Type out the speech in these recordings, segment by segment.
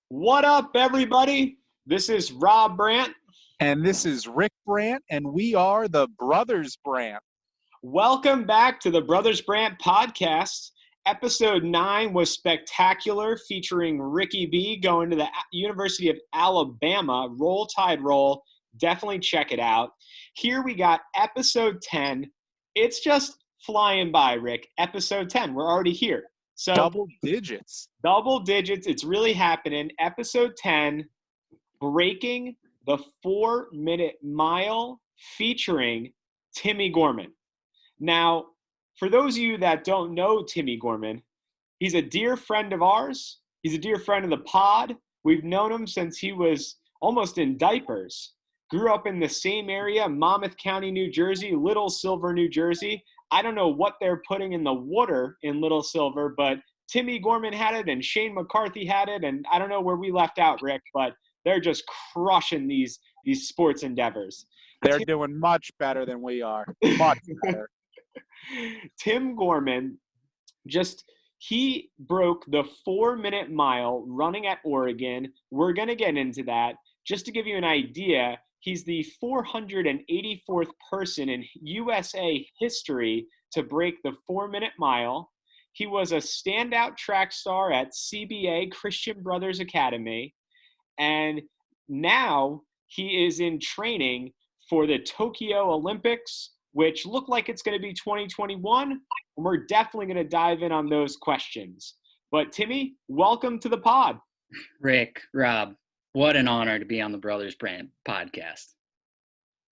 What up, everybody? This is Rob Brandt. And this is Rick Brandt, and we are the Brothers Brandt. Welcome back to the Brothers Brandt podcast. Episode 9 was spectacular, featuring Ricky B going to the University of Alabama. Roll Tide Roll. Definitely check it out. Here we got episode 10. It's just flying by, Rick. Episode 10. We're already here. So double digits. Double digits. It's really happening. Episode 10, breaking the 4-minute mile, featuring Timmy Gorman. Now, for those of you that don't know Timmy Gorman, he's a dear friend of ours. He's a dear friend of the pod. We've known him since he was almost in diapers. Grew up in the same area, Monmouth County, New Jersey, Little Silver, New Jersey. I don't know what they're putting in the water in Little Silver, but Timmy Gorman had it and Shane McCarthy had it, and I don't know where we left out, Rick, but they're just crushing these sports endeavors. They're doing much better than we are. Much better. Tim Gorman, he broke the 4-minute mile running at Oregon. We're going to get into that. Just to give you an idea, he's the 484th person in USA history to break the 4-minute mile. He was a standout track star at CBA, Christian Brothers Academy, and now he is in training for the Tokyo Olympics, which look like it's going to be 2021, and we're definitely going to dive in on those questions. But Timmy, welcome to the pod. Rick, Rob, what an honor to be on the Brothers Brandt podcast.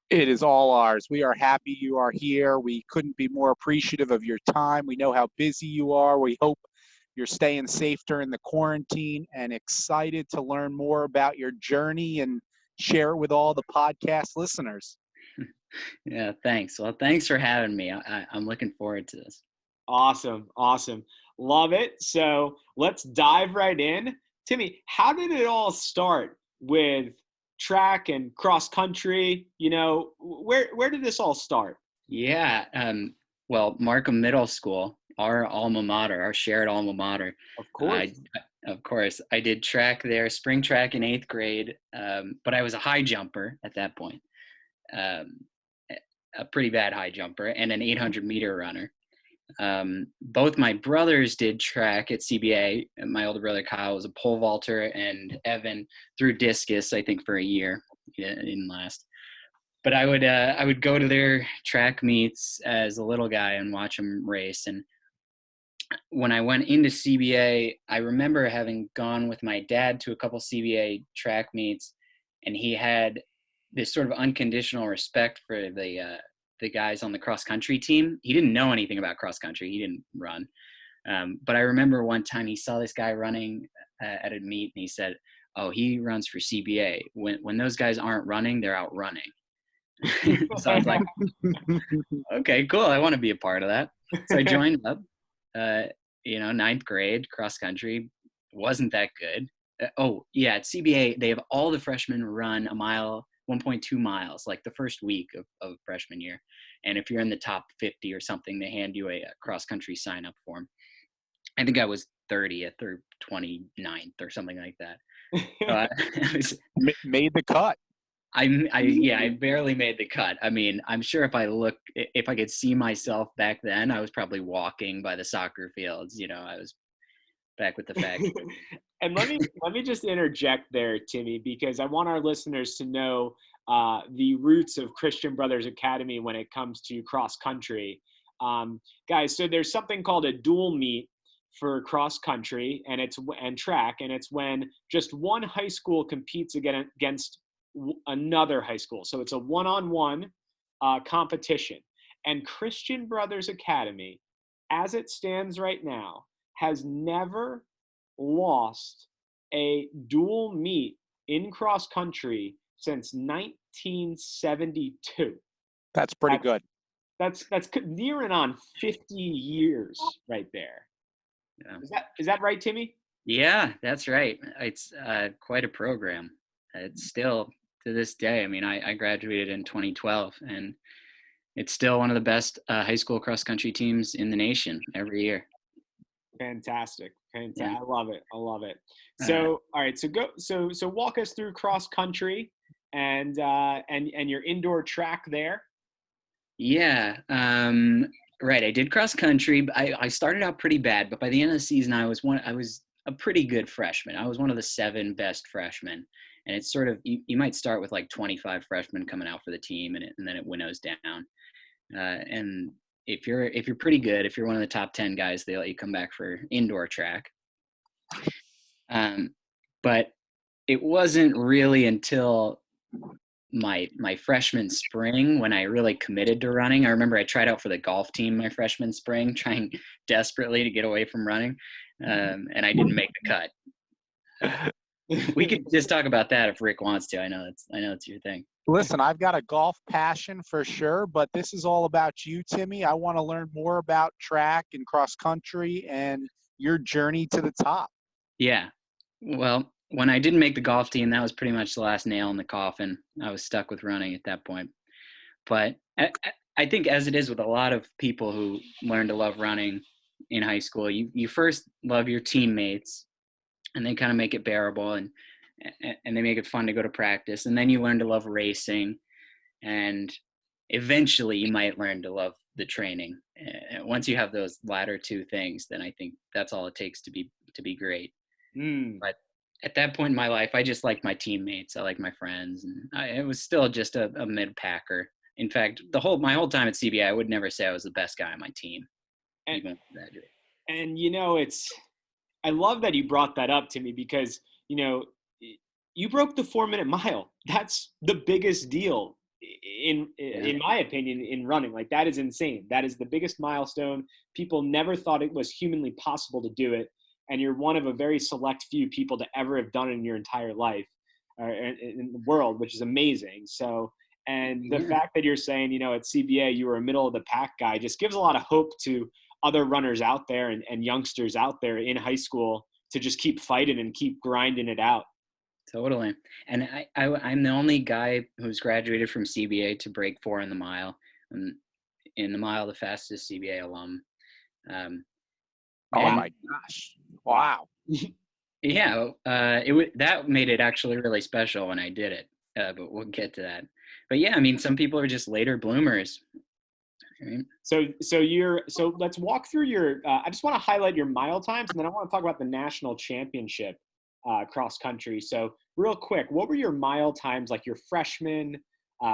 It is all ours. We are happy you are here. We couldn't be more appreciative of your time. We know how busy you are. We hope you're staying safe during the quarantine, and excited to learn more about your journey and share it with all the podcast listeners. Yeah, thanks. Well, thanks for having me. I'm looking forward to this. Awesome. Love it. So let's dive right in. Timmy, how did it all start with track and cross country? You know, where did this all start? Yeah. Well, Markham Middle School, our alma mater, our shared alma mater. Of course. I did track there, spring track in 8th grade, but I was a high jumper at that point, a pretty bad high jumper, and an 800-meter runner. Both my brothers did track at CBA. My older brother Kyle was a pole vaulter, and Evan threw discus, I think, for a year. He didn't last. But I would go to their track meets as a little guy and watch them race. And when I went into CBA, I remember having gone with my dad to a couple CBA track meets, and he had this sort of unconditional respect for the guys on the cross country team. He didn't know anything about cross country. He didn't run. But I remember one time he saw this guy running at a meet, and he said, "Oh, he runs for CBA. When those guys aren't running, they're out running." So I was like, okay, cool. I want to be a part of that. So I joined up, 9th grade cross country. Wasn't that good. At CBA, they have all the freshmen run a mile, 1.2 miles, like the first week of freshman year. And if you're in the top 50 or something, they hand you a cross country sign up form. I think I was 30th or 29th or something like that. Made the cut. I barely made the cut. I mean, I'm sure if I could see myself back then, I was probably walking by the soccer fields. I was back with the facts. And let me just interject there, Timmy, because I want our listeners to know the roots of Christian Brothers Academy when it comes to cross country. Guys, so there's something called a dual meet for cross country and track, and it's when just one high school competes against another high school. So it's a one-on-one competition. And Christian Brothers Academy, as it stands right now, has never lost a dual meet in cross country since 1972. That's pretty good. That's nearing on 50 years right there. Yeah. Is that right, Timmy? Yeah, that's right. It's quite a program. It's still, to this day, I mean, I graduated in 2012, and it's still one of the best high school cross country teams in the nation every year. Fantastic. Yeah. I love it. I love it. Uh, So, all right. So walk us through cross country and your indoor track there. Yeah. Right. I did cross country. I started out pretty bad, but by the end of the season, I was a pretty good freshman. I was one of the 7 best freshmen. And it's sort of, you might start with like 25 freshmen coming out for the team, and then it winnows down. And if you're pretty good, if you're one of the top 10 guys, they let you come back for indoor track. But it wasn't really until my freshman spring when I really committed to running. I remember I tried out for the golf team my freshman spring, trying desperately to get away from running, and I didn't make the cut. We could just talk about that if Rick wants to. I know it's your thing. Listen, I've got a golf passion for sure, but this is all about you, Timmy. I want to learn more about track and cross country and your journey to the top. Yeah. Well, when I didn't make the golf team, that was pretty much the last nail in the coffin. I was stuck with running at that point. But I think, as it is with a lot of people who learn to love running in high school, you first love your teammates, and they kind of make it bearable, and they make it fun to go to practice. And then you learn to love racing, and eventually you might learn to love the training. Once you have those latter 2 things, then I think that's all it takes to be great. But at that point in my life, I just liked my teammates. I liked my friends, and it was still just a mid-packer. In fact, my whole time at CBA, I would never say I was the best guy on my team, even if I graduated. And I love that you brought that up to me because you broke the 4-minute mile. That's the biggest deal in my opinion in running. Like, that is insane. That is the biggest milestone. People never thought it was humanly possible to do it, and you're one of a very select few people to ever have done it in your entire life in the world, which is amazing. So, and the fact that you're saying, at CBA you were a middle of the pack guy just gives a lot of hope to other runners out there and youngsters out there in high school to just keep fighting and keep grinding it out. Totally. And I'm the only guy who's graduated from CBA to break 4 in the mile. In the mile, the fastest CBA alum. Oh my gosh! Wow. Yeah, that made it actually really special when I did it. But we'll get to that. But yeah, I mean, some people are just later bloomers. Right? So let's walk through your. I just want to highlight your mile times, and then I want to talk about the national championship cross country. So real quick, what were your mile times, like your freshman,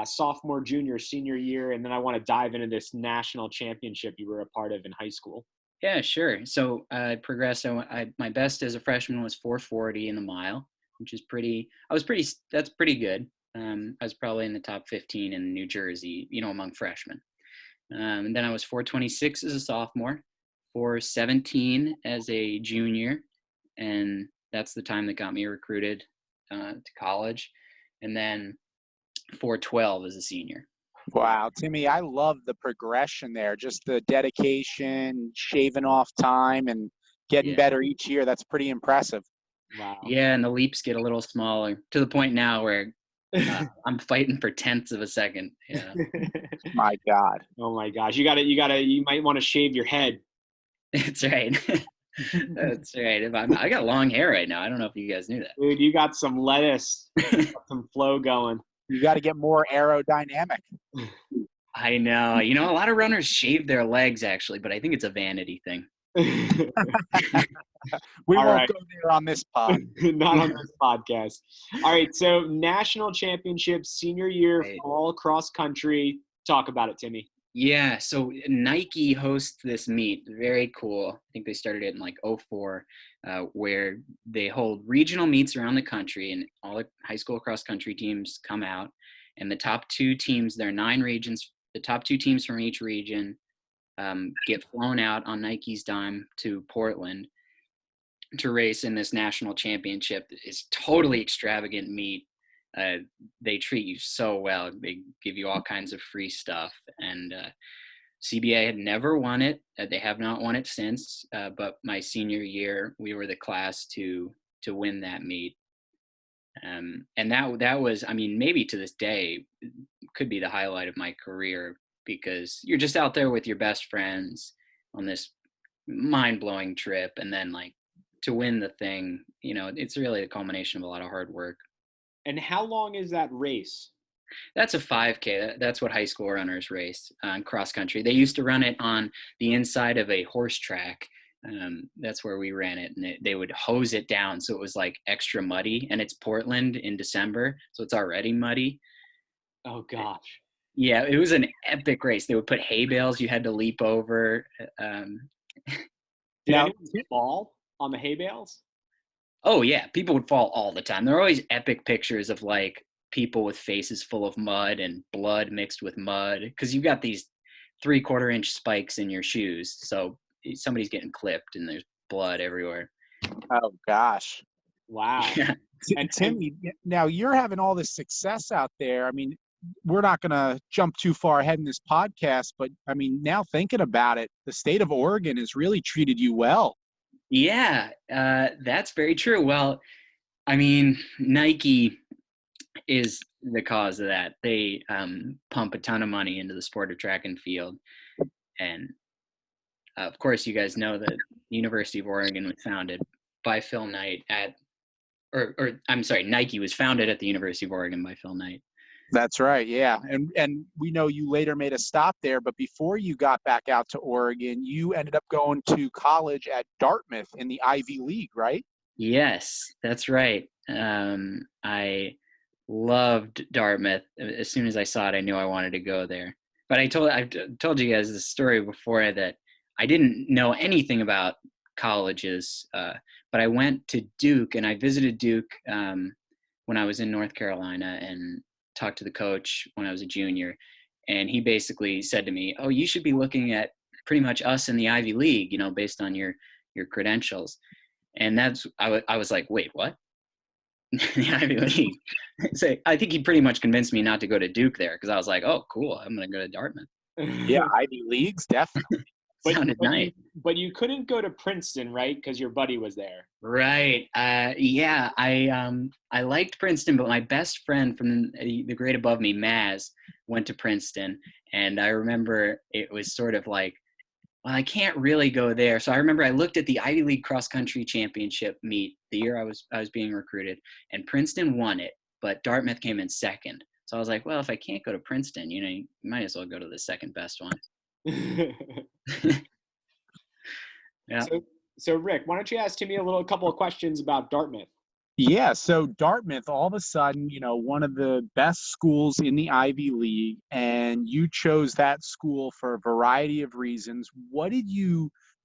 sophomore, junior, senior year, and then I want to dive into this national championship you were a part of in high school. Yeah, sure. So I progressed. My best as a freshman was 4:40 in the mile, which is that's pretty good. I was probably in the top 15 in New Jersey, among freshmen. And then I was 4:26 as a sophomore, 4:17 as a junior, and that's the time that got me recruited to college. And then 4:12 as a senior. Wow, Timmy, I love the progression there. Just the dedication, shaving off time, and getting better each year. That's pretty impressive. Wow. Yeah, and the leaps get a little smaller to the point now where I'm fighting for tenths of a second. Yeah. My God. Oh my gosh. You might want to shave your head. That's right. That's right. I got long hair right now. I don't know if you guys knew that. Dude, you got some lettuce, some flow going. You got to get more aerodynamic. I know. A lot of runners shave their legs actually, but I think it's a vanity thing. We won't go there on this pod. Not on this podcast. All right. So national championship, senior year, fall cross country. Talk about it, Timmy. Yeah. So Nike hosts this meet. Very cool. I think they started it in like 2004, where they hold regional meets around the country, and all the high school cross country teams come out, and the top 2 teams, there are 9 regions. The top 2 teams from each region get flown out on Nike's dime to Portland to race in this national championship. It's totally extravagant meet. They treat you so well. They give you all kinds of free stuff. And CBA had never won it. They have not won it since. But my senior year, we were the class to win that meet. And that was, I mean, maybe to this day, could be the highlight of my career, because you're just out there with your best friends on this mind-blowing trip. And then like to win the thing, it's really a culmination of a lot of hard work. And how long is that race? That's a 5K. That's what high school runners race on cross country. They used to run it on the inside of a horse track. That's where we ran it, and they would hose it down so it was like extra muddy. And it's Portland in December, so it's already muddy. Oh gosh. Yeah, it was an epic race. They would put hay bales you had to leap over. Did Now, anyone fall on the hay bales? Oh yeah, people would fall all the time. There are always epic pictures of like people with faces full of mud and blood mixed with mud, because you've got these 3/4 inch spikes in your shoes. So somebody's getting clipped and there's blood everywhere. oh gosh. Wow. Yeah. And Timmy, now you're having all this success out there. I mean, we're not going to jump too far ahead in this podcast, but I mean, now thinking about it, the state of Oregon has really treated you well. Yeah, that's very true. Well, I mean, Nike is the cause of that. They pump a ton of money into the sport of track and field. And of course, you guys know that the University of Oregon was founded by Phil Knight or I'm sorry, Nike was founded at the University of Oregon by Phil Knight. That's right. Yeah. And we know you later made a stop there, but before you got back out to Oregon, you ended up going to college at Dartmouth in the Ivy League, right? Yes, that's right. I loved Dartmouth. As soon as I saw it, I knew I wanted to go there. But I've told you guys the story before that I didn't know anything about colleges, but I went to Duke and I visited Duke when I was in North Carolina and talked to the coach when I was a junior. And he basically said to me, "Oh, you should be looking at pretty much us in the Ivy League, based on your credentials." And I was like, "Wait, what?" The Ivy League. So I think he pretty much convinced me not to go to Duke there, because I was like, "Oh, cool, I'm gonna go to Dartmouth." Yeah, Ivy Leagues, definitely. Sounded nice. But you couldn't go to Princeton, right? Because your buddy was there. Right. Yeah. I liked Princeton, but my best friend from the grade above me, Maz, went to Princeton, and I remember it was sort of like, well, I can't really go there. So I remember I looked at the Ivy League cross country championship meet the year I was being recruited, and Princeton won it, but Dartmouth came in second. So I was like, well, if I can't go to Princeton, you might as well go to the second best one. Yeah. So Rick, why don't you ask Timmy a couple of questions about Dartmouth? Yeah, so Dartmouth, all of a sudden, one of the best schools in the Ivy League, and you chose that school for a variety of reasons. What did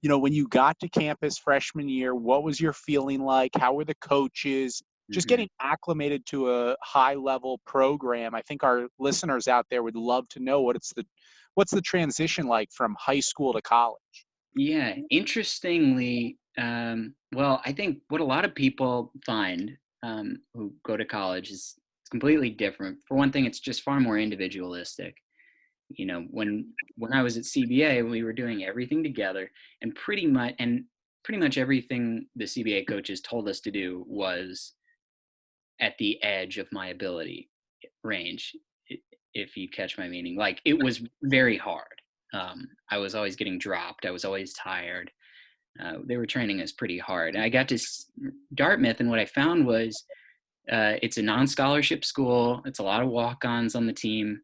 when you got to campus freshman year, what was your feeling like? How were the coaches? Just getting acclimated to a high-level program. I think our listeners out there would love to know what's the transition like from high school to college? Yeah, interestingly, well, I think what a lot of people find who go to college is it's completely different. For one thing, it's just far more individualistic. When I was at CBA, we were doing everything together, and pretty much everything the CBA coaches told us to do was at the edge of my ability range, if you catch my meaning. Like, it was very hard. I was always getting dropped. I was always tired. They were training us pretty hard. And I got to Dartmouth, and what I found was it's a non-scholarship school. It's a lot of walk-ons on the team.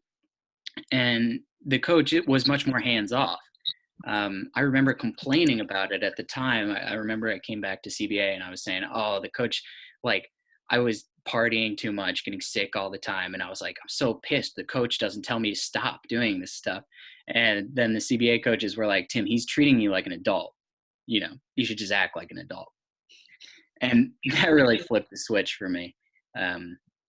And the coach was much more hands-off. I remember complaining about it at the time. I remember I came back to CBA and I was saying, oh, the coach, like, I was partying too much, getting sick all the time. And I was like, I'm so pissed. The coach doesn't tell me to stop doing this stuff. And then the CBA coaches were like, Tim, he's treating you like an adult. You should just act like an adult. And that really flipped the switch for me.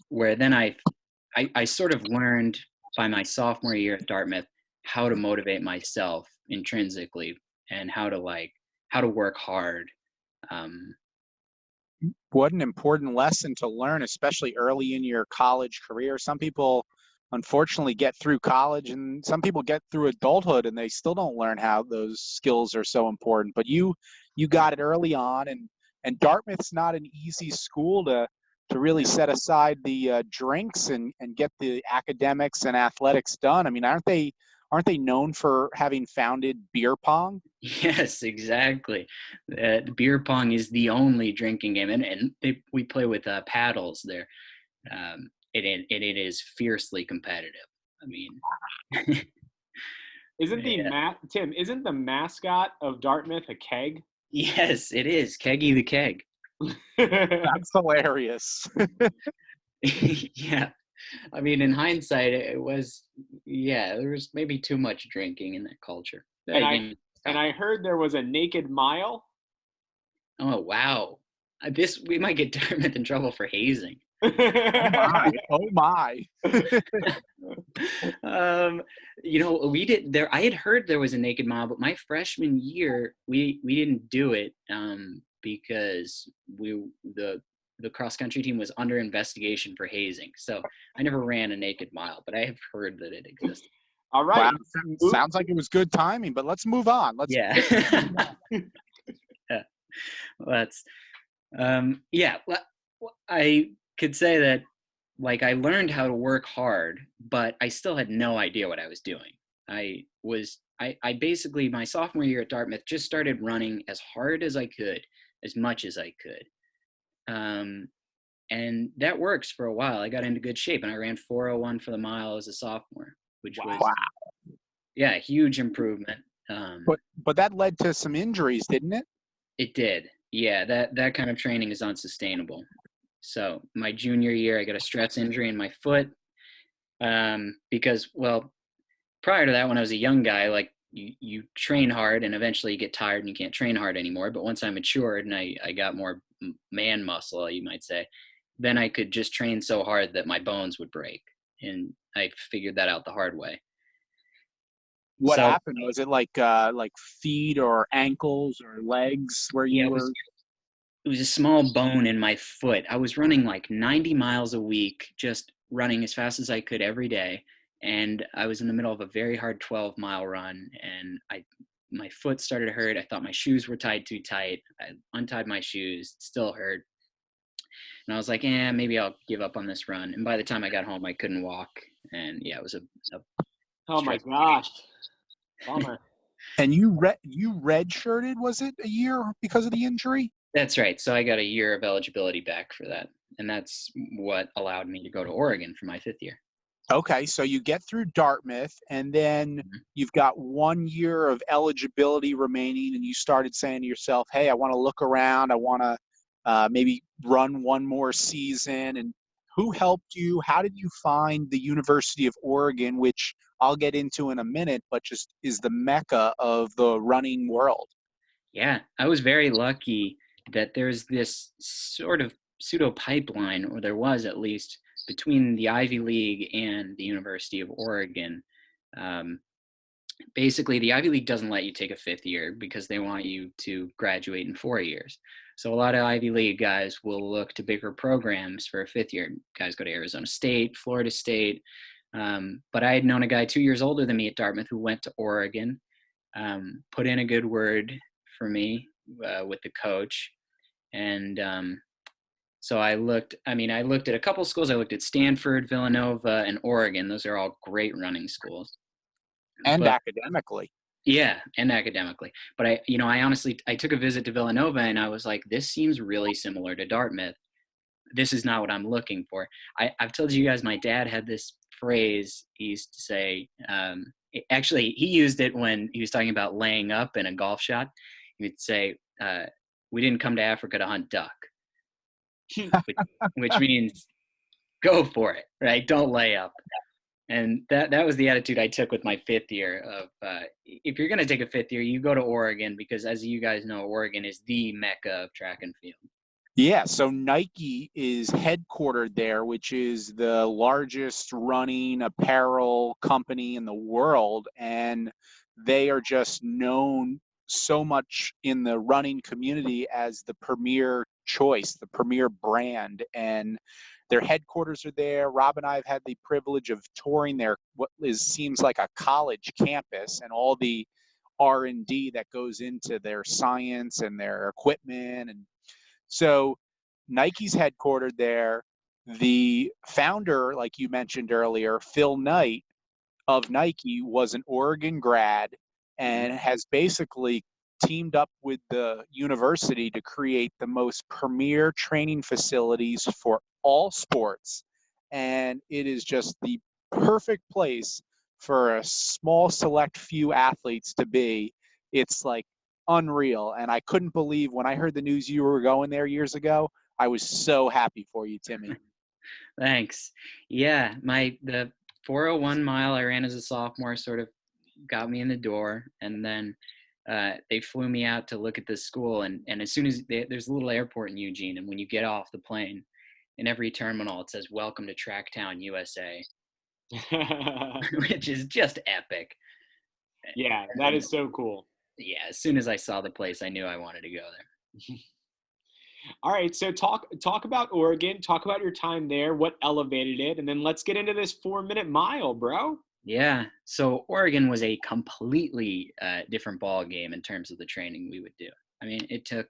Where then I sort of learned by my sophomore year at Dartmouth how to motivate myself intrinsically and how to work hard. What an important lesson to learn, especially early in your college career. Some people unfortunately get through college, and some people get through adulthood and they still don't learn how those skills are so important. But you got it early on, and Dartmouth's not an easy school to really set aside the drinks and get the academics and athletics done. I mean, aren't they aren't they known for having founded beer pong? Yes, exactly. The beer pong is the only drinking game, and we play with paddles there. It is fiercely competitive. I mean, Tim, isn't the mascot of Dartmouth a keg? yes, it is Keggy the Keg. That's hilarious. Yeah, I mean, in hindsight, it was, yeah, there was maybe too much drinking in that culture. And You know, I heard there was a naked mile. oh wow, we might get Dartmouth in trouble for hazing. Oh my! Oh my! um, you know, we did there. I had heard there was a naked mile, but my freshman year, we didn't do it because the cross country team was under investigation for hazing. So I never ran a naked mile, but I have heard that it existed. All right. Wow, sounds like it was good timing. But let's move on. Yeah. Yeah. Well, that's yeah. I could say that like I learned how to work hard, but I still had no idea what I was doing. I basically my sophomore year at Dartmouth just started running as hard as I could, as much as I could. And that works for a while. I got into good shape and I ran 4:01 for the mile as a sophomore, which was yeah, a huge improvement. But that led to some injuries, didn't it? It did. Yeah, that kind of training is unsustainable. So my junior year, I got a stress injury in my foot because, well, prior to that, when I was a young guy, like you train hard and eventually you get tired and you can't train hard anymore. But once I matured and I got more man muscle, you might say, then I could just train so hard that my bones would break. And I figured that out the hard way. What So, happened? Was it like feet or ankles or legs where you were? It was a small bone in my foot. I was running like 90 miles a week, just running as fast as I could every day. And I was in the middle of a very hard 12-mile run, and my foot started to hurt. I thought my shoes were tied too tight. I untied my shoes, it still hurt. And I was like, maybe I'll give up on this run. And by the time I got home, I couldn't walk. And yeah, it was a Oh my gosh. Bummer. And you redshirted, was it a year because of the injury? That's right. So I got a year of eligibility back for that. And that's what allowed me to go to Oregon for my 5th year. Okay, so you get through Dartmouth, and then you've got 1 year of eligibility remaining, and you started saying to yourself, hey, I want to look around. I want to maybe run one more season. And who helped you? How did you find the University of Oregon, which I'll get into in a minute, but just is the mecca of the running world? Yeah, I was very lucky that there's this sort of pseudo pipeline, or there was at least, between the Ivy League and the University of Oregon. Basically, the Ivy League doesn't let you take a 5th year because they want you to graduate in 4 years. So a lot of Ivy League guys will look to bigger programs for a 5th year. Guys go to Arizona State, Florida State. But I had known a guy 2 years older than me at Dartmouth who went to Oregon, put in a good word for me with the coach. And so I looked at a couple schools. I looked at Stanford, Villanova, and Oregon. Those are all great running schools. And academically. Yeah, and academically. But I honestly took a visit to Villanova and I was like, this seems really similar to Dartmouth. This is not what I'm looking for. I've told you guys, my dad had this phrase he used to say. Actually, he used it when he was talking about laying up in a golf shot. He would say, we didn't come to Africa to hunt duck, which means go for it, right? Don't lay up. And that was the attitude I took with my 5th year of if you're going to take a 5th year, you go to Oregon because, as you guys know, Oregon is the mecca of track and field. Yeah, so Nike is headquartered there, which is the largest running apparel company in the world. And they are just known so much in the running community as the premier choice, the premier brand. And their headquarters are there. Rob and I have had the privilege of touring their seems like a college campus, and all the R&D that goes into their science and their equipment. And so Nike's headquartered there. The founder, like you mentioned earlier, Phil Knight, of Nike was an Oregon grad and has basically teamed up with the university to create the most premier training facilities for all sports. And it is just the perfect place for a small select few athletes to be. It's like unreal. And I couldn't believe when I heard the news you were going there years ago. I was so happy for you, Timmy. Thanks. Yeah, the 401 mile I ran as a sophomore sort of got me in the door, and then they flew me out to look at this school. And as soon as there's a little airport in Eugene, and when you get off the plane, in every terminal it says "Welcome to Tracktown, USA," which is just epic. Yeah, that is so cool. Yeah, as soon as I saw the place, I knew I wanted to go there. All right, so talk about Oregon, talk about your time there, what elevated it, and then let's get into this 4-minute mile, bro. Yeah, so Oregon was a completely different ball game in terms of the training we would do. I mean, it took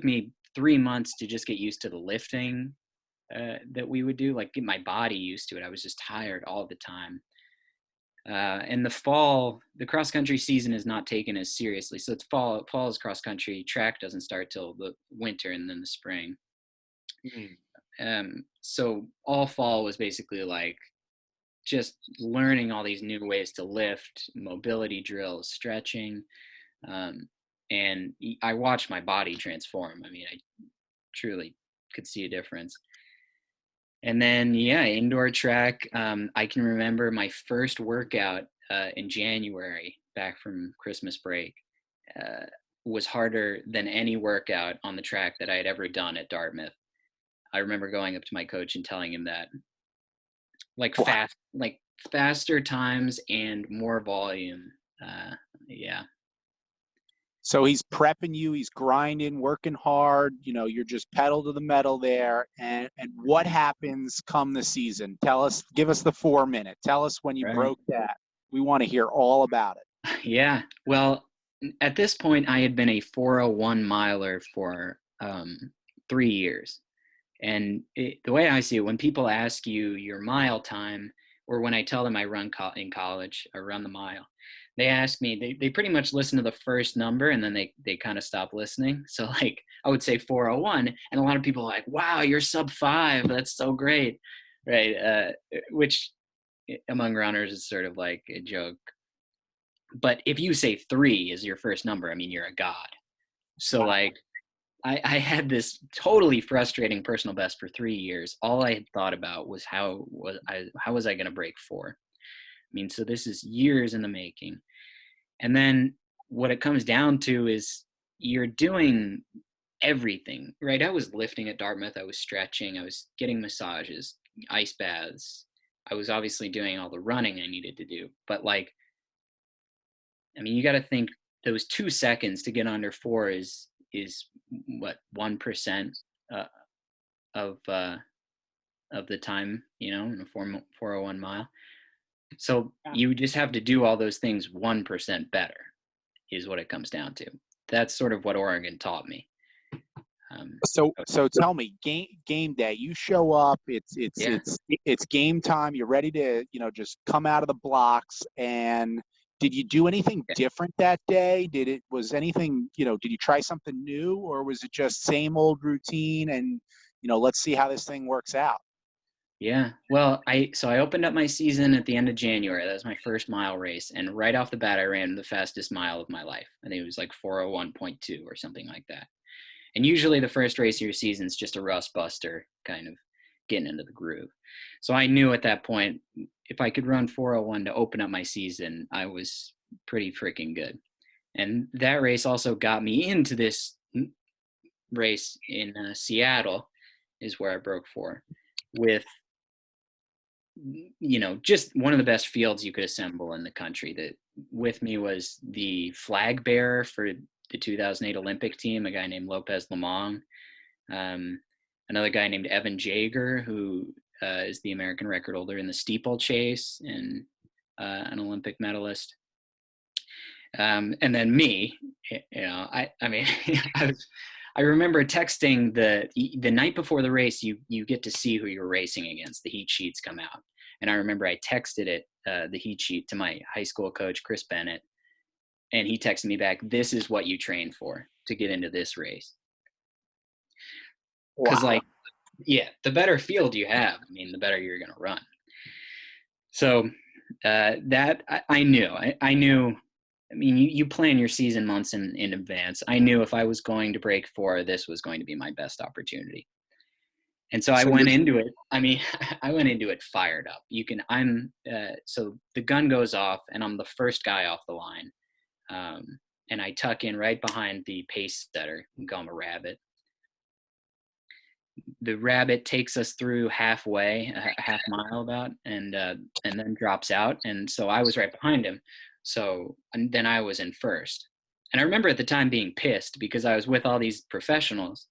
me 3 months to just get used to the lifting that we would do, like get my body used to it. I was just tired all the time. In the fall, the cross country season is not taken as seriously. So it's fall's cross country. Track doesn't start till the winter and then the spring. So all fall was basically like just learning all these new ways to lift, mobility drills, stretching. And I watched my body transform. I mean, I truly could see a difference. And then, yeah, indoor track. I can remember my first workout in January, back from Christmas break, was harder than any workout on the track that I had ever done at Dartmouth. I remember going up to my coach and telling him that, like faster times and more volume. Yeah. So he's prepping you, he's grinding, working hard, you're just pedal to the metal there. And what happens come the season? Give us the 4-minute. Tell us when you broke that. We want to hear all about it. Yeah. Well, at this point, I had been a 401 miler for 3 years. And the way I see it, when people ask you your mile time, or when I tell them I run in college, I run the mile, they ask me, they pretty much listen to the first number and then they kind of stop listening. So like I would say 401, and a lot of people are like, wow, you're sub 5. That's so great. Right. Which among runners is sort of like a joke. But if you say 3 is your first number, I mean, you're a god. So like I had this totally frustrating personal best for 3 years. All I had thought about was how was I going to break 4? I mean, so this is years in the making. And then what it comes down to is you're doing everything, right? I was lifting at Dartmouth. I was stretching. I was getting massages, ice baths. I was obviously doing all the running I needed to do. But like, I mean, you got to think those 2 seconds to get under 4 is what, 1% of the time, in a 401 mile. So you just have to do all those things 1% better is what it comes down to. That's sort of what Oregon taught me. So tell me, game day, you show up, it's game time, you're ready to, just come out of the blocks. And did you do anything different that day? Did you try something new, or was it just same old routine and, let's see how this thing works out? Yeah. Well, I opened up my season at the end of January. That was my first mile race. And right off the bat, I ran the fastest mile of my life. I think it was like 401.2 or something like that. And usually the first race of your season is just a rust buster, kind of getting into the groove. So I knew at that point, if I could run 401 to open up my season, I was pretty freaking good. And that race also got me into this race in Seattle, is where I broke 4, with just one of the best fields you could assemble in the country. That with me was the flag bearer for the 2008 Olympic team, a guy named Lopez Lamong, another guy named Evan Jager, who is the American record holder in the steeplechase and an Olympic medalist. And then me, I mean, I remember texting the night before the race, you get to see who you're racing against. The heat sheets come out. And I remember I texted it, the heat sheet, to my high school coach, Chris Bennett. And he texted me back, "This is what you train for to get into this race." Because, Wow. the better field you have, I mean, the better you're going to run. So that I knew. I knew. I mean, you plan your season months in advance. I knew if I was going to break 4, this was going to be my best opportunity. And so I went into it. I mean, I went into it fired up. So the gun goes off, and I'm the first guy off the line. And I tuck in right behind the pace setter and call him a rabbit. The rabbit takes us through halfway, a half mile about, and then drops out. And so I was right behind him. And then I was in first. And I remember at the time being pissed because I was with all these professionals.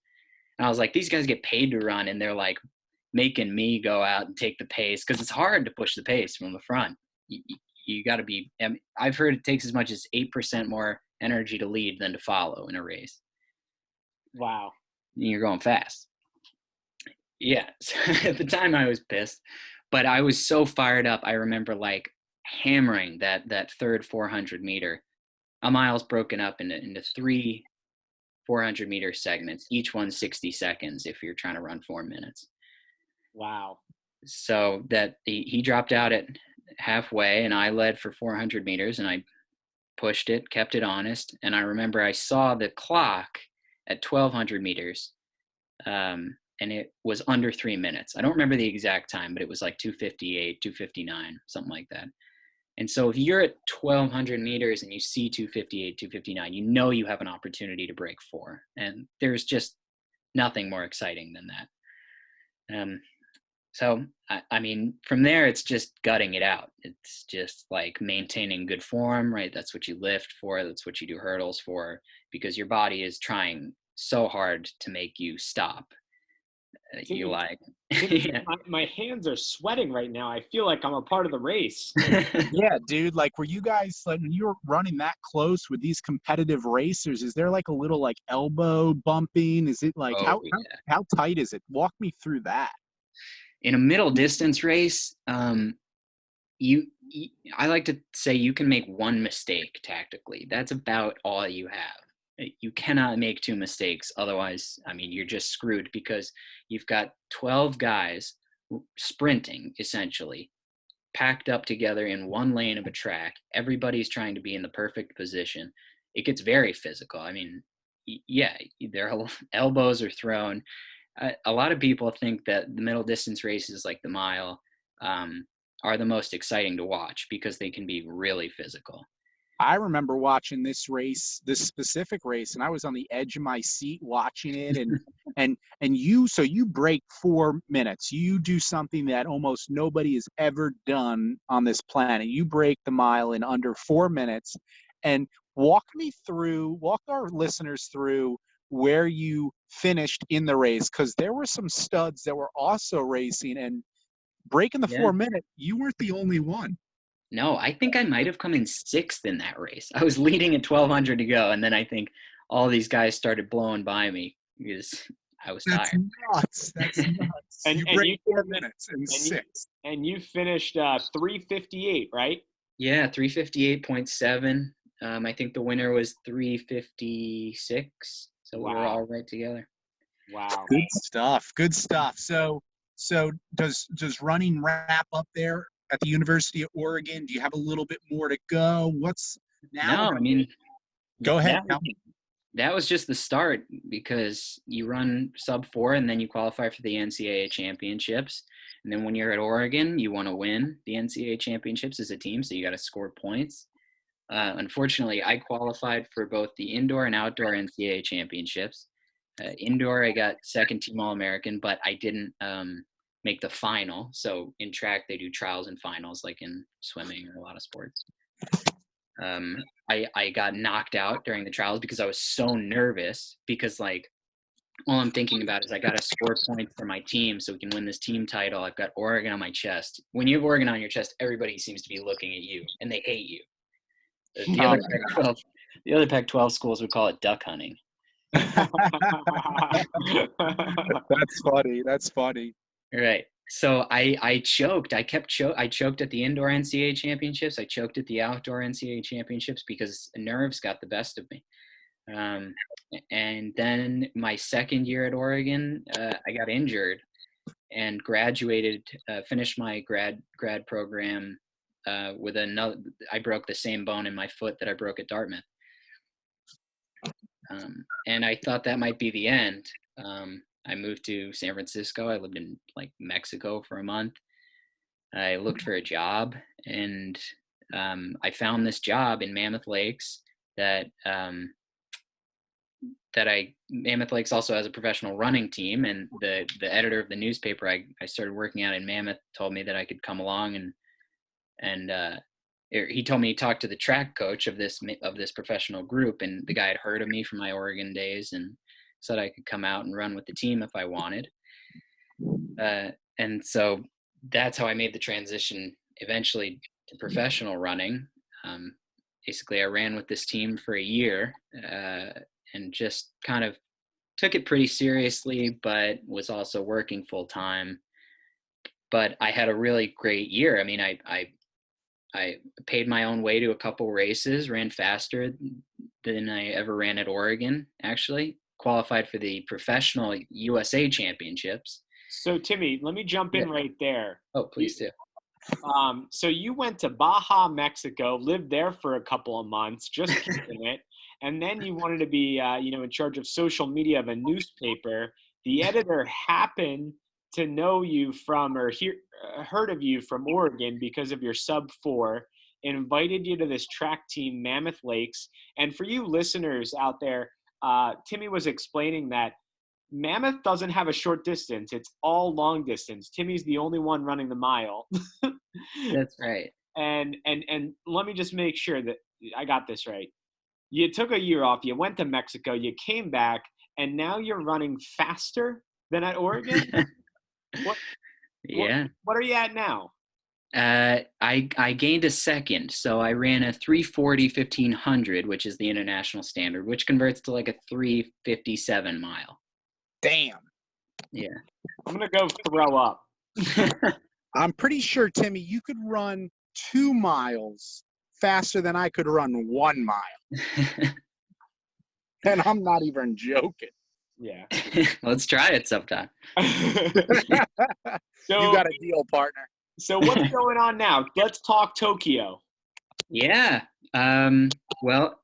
And I was like, these guys get paid to run, and they're like making me go out and take the pace, because it's hard to push the pace from the front. You got to be, I've heard it takes as much as 8% more energy to lead than to follow in a race. Wow. And you're going fast. Yeah. So at the time I was pissed, but I was so fired up. I remember like hammering that third 400 meter. A mile's broken up into 3 400-meter segments, each one 60 seconds if you're trying to run 4 minutes. Wow. So that he dropped out at halfway, and I led for 400 meters, and I pushed it, kept it honest. And I remember I saw the clock at 1,200 meters, and it was under 3 minutes. I don't remember the exact time, but it was like 2:58, 2:59, something like that. And so if you're at 1,200 meters and you see 2:58, 2:59, you know you have an opportunity to break 4. And there's just nothing more exciting than that. So, I mean, from there, it's just gutting it out. It's just like maintaining good form, right? That's what you lift for. That's what you do hurdles for, because your body is trying so hard to make you stop. You like, yeah. my hands are sweating right now. I feel like I'm a part of the race. Yeah, dude. Like, were you guys, like, when you were running that close with these competitive racers, is there like a little like elbow bumping? Is it like, how tight is it? Walk me through that. In a middle distance race, I like to say you can make one mistake tactically. That's about all you have. You cannot make 2 mistakes. Otherwise, I mean, you're just screwed, because you've got 12 guys sprinting, essentially, packed up together in one lane of a track. Everybody's trying to be in the perfect position. It gets very physical. I mean, yeah, their elbows are thrown. A lot of people think that the middle distance races like the mile are the most exciting to watch because they can be really physical. I remember watching this specific race, and I was on the edge of my seat watching it. And you break 4 minutes. You do something that almost nobody has ever done on this planet. You break the mile in under 4 minutes. And walk our listeners through where you finished in the race, because there were some studs that were also racing, and breaking the 4 minute, you weren't the only one. No, I think I might have come in 6th in that race. I was leading at 1,200 to go, and then I think all these guys started blowing by me because I was tired. That's nuts. And you break 4 minutes in 6. And you finished 3:58, right? Yeah, 3:58.7. I think the winner was 3:56. So we were all right together. Wow. Good stuff. So does running wrap up there at the University of Oregon? Do you have a little bit more to go? What's now? No, I mean, go ahead. That was just the start, because you run sub 4 and then you qualify for the NCAA championships. And then when you're at Oregon, you want to win the NCAA championships as a team. So you got to score points. Unfortunately, I qualified for both the indoor and outdoor NCAA championships. Indoor, I got second team All-American, but I didn't make the final. So in track, they do trials and finals, like in swimming or a lot of sports. I got knocked out during the trials because I was so nervous, because like all I'm thinking about is I got to score points for my team so we can win this team title. I've got Oregon on my chest. When you have Oregon on your chest, everybody seems to be looking at you and they hate you. The other Pac-12 schools would call it duck hunting. That's funny. Right. So I choked. I choked at the indoor NCAA championships. I choked at the outdoor NCAA championships because nerves got the best of me. Um, and then my second year at Oregon, I got injured and graduated, finished my grad program with another. I broke the same bone in my foot that I broke at Dartmouth, and I thought that might be the end. I moved to San Francisco. I lived in like Mexico for a month. I looked for a job, and I found this job in Mammoth Lakes that Mammoth Lakes also has a professional running team, and the editor of the newspaper I started working out in Mammoth told me that I could come along, and he told me he talked to the track coach of this professional group, and the guy had heard of me from my Oregon days and said I could come out and run with the team if I wanted. And so that's how I made the transition eventually to professional running. Basically, I ran with this team for a year and just kind of took it pretty seriously, but was also working full time. But I had a really great year. I mean, I paid my own way to a couple races, ran faster than I ever ran at Oregon, actually. Qualified for the professional USA championships. So, Timmy, let me jump in right there. Oh, please do. So you went to Baja, Mexico, lived there for a couple of months, just keeping it. And then you wanted to be, in charge of social media of a newspaper. The editor happened to know you from or heard of you from Oregon because of your sub-4, invited you to this track team, Mammoth Lakes. And for you listeners out there, Timmy was explaining that Mammoth doesn't have a short distance. It's all long distance. Timmy's the only one running the mile. That's right. And let me just make sure that I got this right. You took a year off. You went to Mexico. You came back, and now you're running faster than at Oregon? Yeah. What are you at now? I gained a second, so I ran a 3:40 1500, which is the international standard, which converts to like a 3:57 mile. Damn. Yeah. I'm gonna go throw up. I'm pretty sure, Timmy, you could run 2 miles faster than I could run 1 mile. And I'm not even joking. Yeah. Let's try it sometime. So, you got a deal, partner. So what's going on now? Let's talk Tokyo. Yeah. Well,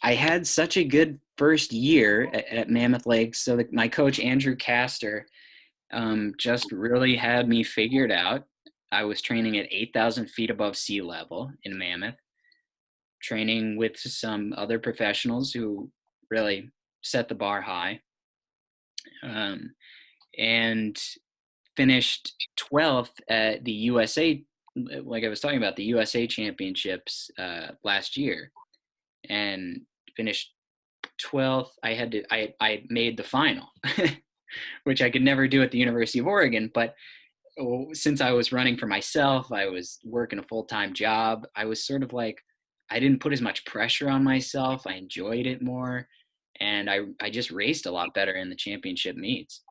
I had such a good first year at Mammoth Lakes. So my coach, Andrew Castor, just really had me figured out. I was training at 8,000 feet above sea level in Mammoth, training with some other professionals who really set the bar high, and finished 12th at the USA, like I was talking about, the USA championships last year, and finished 12th. I made the final, which I could never do at the University of Oregon, but since I was running for myself, I was working a full-time job. I was sort of like, I didn't put as much pressure on myself. I enjoyed it more. And I just raced a lot better in the championship meets.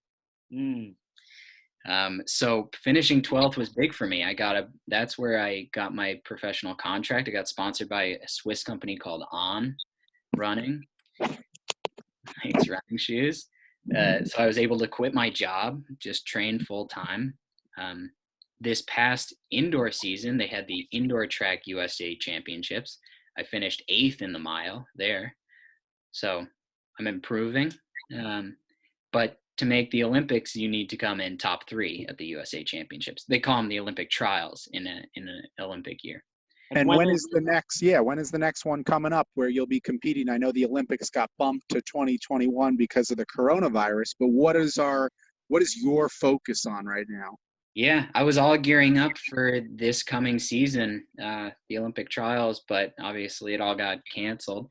So finishing 12th was big for me. That's where I got my professional contract. I got sponsored by a Swiss company called On Running. Makes running shoes. So I was able to quit my job, just train full time. This past indoor season, they had the Indoor Track USA Championships. I finished 8th in the mile there. So I'm improving. But to make the Olympics, you need to come in top 3 at the USA Championships. They call them the Olympic trials in an Olympic year. And when is the next one coming up where you'll be competing? I know the Olympics got bumped to 2021 because of the coronavirus, but what is your focus on right now? Yeah, I was all gearing up for this coming season, the Olympic trials, but obviously it all got canceled.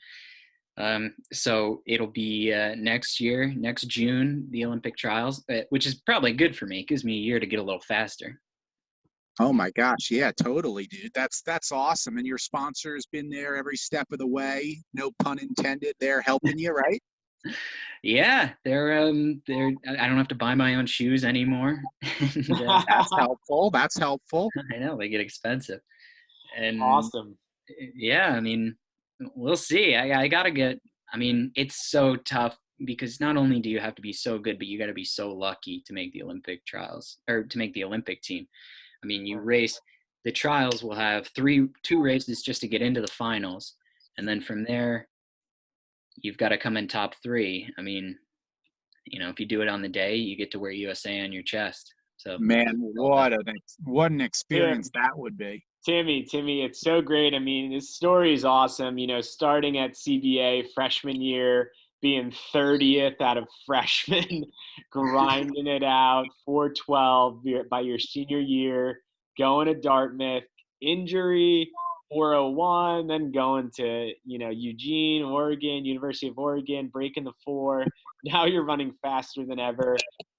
So it'll be next year, next June, the Olympic trials, which is probably good for me. It gives me a year to get a little faster. Oh my gosh, yeah, totally, dude. That's awesome. And your sponsor's been there every step of the way. No pun intended. They're helping you, right? Yeah, they're. I don't have to buy my own shoes anymore. And, That's helpful. That's helpful. I know they get expensive, and Awesome. yeah, I mean, we'll see. I gotta get. I mean, it's so tough because not only do you have to be so good, but you got to be so lucky to make the Olympic trials or to make the Olympic team. I mean, you race. The trials will have two races just to get into the finals, and then from there, you've got to come in top three. I mean, if you do it on the day, you get to wear USA on your chest. So Man, what an Tim, experience that would be. Timmy, it's so great. I mean, this story is awesome. Starting at CBA freshman year, being 30th out of freshmen, grinding it out, 412 by your senior year, going to Dartmouth, injury, 401, then going to, Eugene, Oregon, University of Oregon, breaking the 4. Now you're running faster than ever,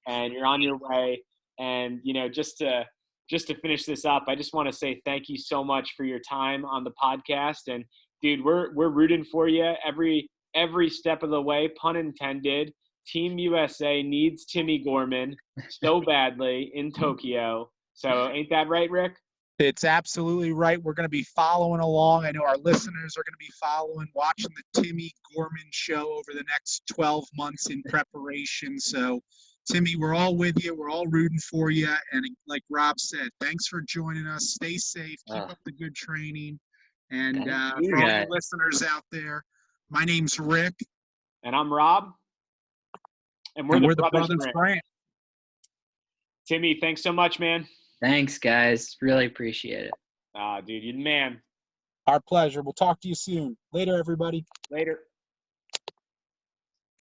and you're on your way. And, just to finish this up, I just want to say thank you so much for your time on the podcast. And dude, we're rooting for you every step of the way, pun intended. Team USA needs Timmy Gorman so badly in Tokyo. So ain't that right, Rick? It's absolutely right. We're going to be following along. I know our listeners are going to be watching the Timmy Gorman show over the next 12 months in preparation. So Timmy, we're all with you. We're all rooting for you. And like Rob said, thanks for joining us. Stay safe. Keep up the good training. And for all the listeners out there, my name's Rick. And I'm Rob. And we're the Brothers Brandt. Timmy, thanks so much, man. Thanks, guys. Really appreciate it. Dude, you're the man. Our pleasure. We'll talk to you soon. Later, everybody. Later.